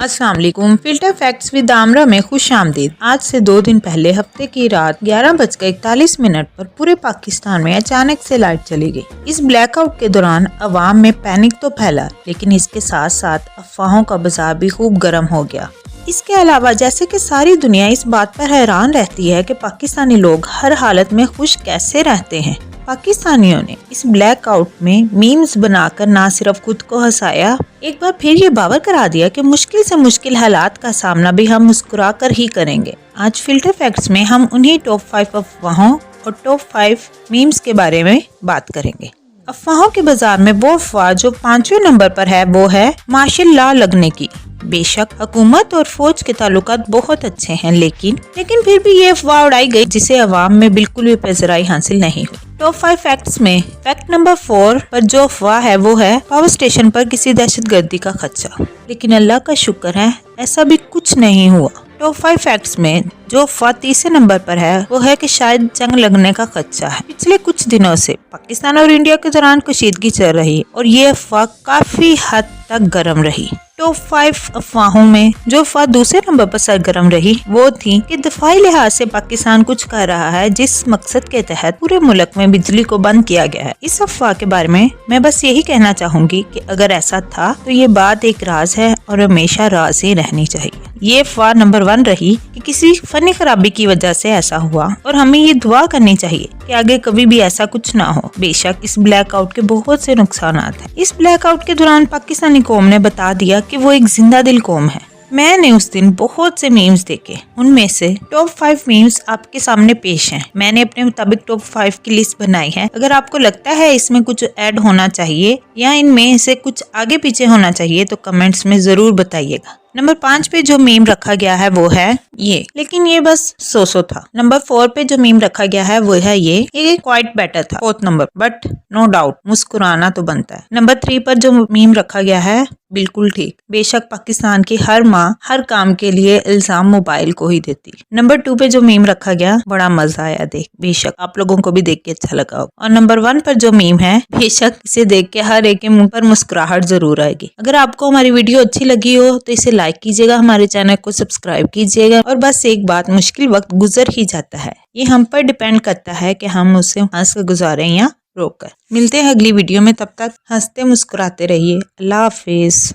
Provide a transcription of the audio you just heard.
अस्सलाम वालेकुम। Filter facts with आमरा में खुश आमदीद। आज से 2 दिन पहले हफ्ते की रात 11:41 पर पूरे पाकिस्तान में अचानक से लाइट चली गई। इस ब्लैकआउट के दौरान अवाम में पैनिक तो फैला, लेकिन इसके साथ साथ अफवाहों का बाजार भी खूब गर्म हो गया। इसके अलावा जैसे कि सारी दुनिया इस बात पर हैरान रहती है कि पाकिस्तानी लोग हर हालत में खुश कैसे रहते हैं, पाकिस्तानियों ने इस ब्लैकआउट में मीम्स बनाकर ना सिर्फ खुद को हंसाया, एक बार फिर ये बावर करा दिया कि मुश्किल से मुश्किल हालात का सामना भी हम मुस्कुरा कर ही करेंगे। आज फिल्टर फैक्ट्स में हम उन्हीं टॉप 5 अफवाहों और टॉप 5 मीम्स के बारे में बात करेंगे। अफवाहों के बाजार में वो अफवाह जो 5वें नंबर पर है वो है मार्शल लॉ लगने की। बेशक हुकूमत और फौज के ताल्लुकात बहुत अच्छे हैं, लेकिन फिर भी ये अफवाह उड़ाई गई जिसे अवाम में बिल्कुल भी पज़राई हासिल नहीं हुई। टॉप 5 फैक्ट्स में फैक्ट नंबर 4 पर जो अफवाह है वो है पावर स्टेशन पर किसी दहशतगर्दी का खदशा, लेकिन अल्लाह का शुक्र है ऐसा भी कुछ नहीं हुआ। टॉप 5 फैक्ट्स में जो अफवाह तीसरे नंबर पर है वो है कि शायद जंग लगने का खदशा है। पिछले कुछ दिनों से पाकिस्तान और इंडिया के दौरान कशीदगी चल रही और ये अफवाह काफी हद तक गर्म रही। टॉप 5 अफवाहों में जो अफवाह दूसरे नंबर पर सरगर्म रही वो थी कि दफाई लिहाज से पाकिस्तान कुछ कर रहा है जिस मकसद के तहत पूरे मुल्क में बिजली को बंद किया गया है। इस अफवाह के बारे में मैं बस यही कहना चाहूंगी कि अगर ऐसा था तो ये बात एक राज है और हमेशा राज ही रहनी चाहिए। ये अफवाह नंबर 1 रही कि किसी फनी खराबी की वजह से ऐसा हुआ और हमें ये दुआ करनी चाहिए कि आगे कभी भी ऐसा कुछ ना हो। बेशक इस ब्लैकआउट के बहुत से नुकसानात हैं। इस ब्लैकआउट के दौरान पाकिस्तानी कौम ने बता दिया कि वो एक जिंदा दिल कौम है। मैंने उस दिन बहुत से मीम्स देखे, उनमें से टॉप 5 मीम्स आपके सामने पेश हैं। मैंने अपने मुताबिक टॉप 5 की लिस्ट बनाई है। अगर आपको लगता है इसमें कुछ ऐड होना चाहिए या इनमें से कुछ आगे पीछे होना चाहिए तो कमेंट्स में जरूर बताइएगा। नंबर 5 पे जो मीम रखा गया है वो है ये, लेकिन ये बस सो था। नंबर 4 पे जो मीम रखा गया है वो है ये क्वाइट बेटर था। 4th number, but no doubt मुस्कुराना तो बनता है। नंबर 3 पर जो मीम रखा गया है बिल्कुल ठीक। बेशक पाकिस्तान की हर माँ हर काम के लिए इल्जाम मोबाइल को ही देती। नंबर 2 पे जो मीम रखा गया बड़ा मजा आया देख, बेशक आप लोगों को भी देख के अच्छा लगा होगा। और नंबर 1 पर जो मीम है बेशक इसे देख के हर एक के मुंह पर मुस्कुराहट जरूर आएगी। अगर आपको हमारी वीडियो अच्छी लगी हो तो इसे लाइक कीजिएगा, हमारे चैनल को सब्सक्राइब कीजिएगा। और बस एक बात, मुश्किल वक्त गुजर ही जाता है, ये हम पर डिपेंड करता है कि हम उसे हंस कर गुजारें या रोक कर। मिलते हैं अगली वीडियो में, तब तक हंसते मुस्कुराते रहिए। अल्लाह हाफिज।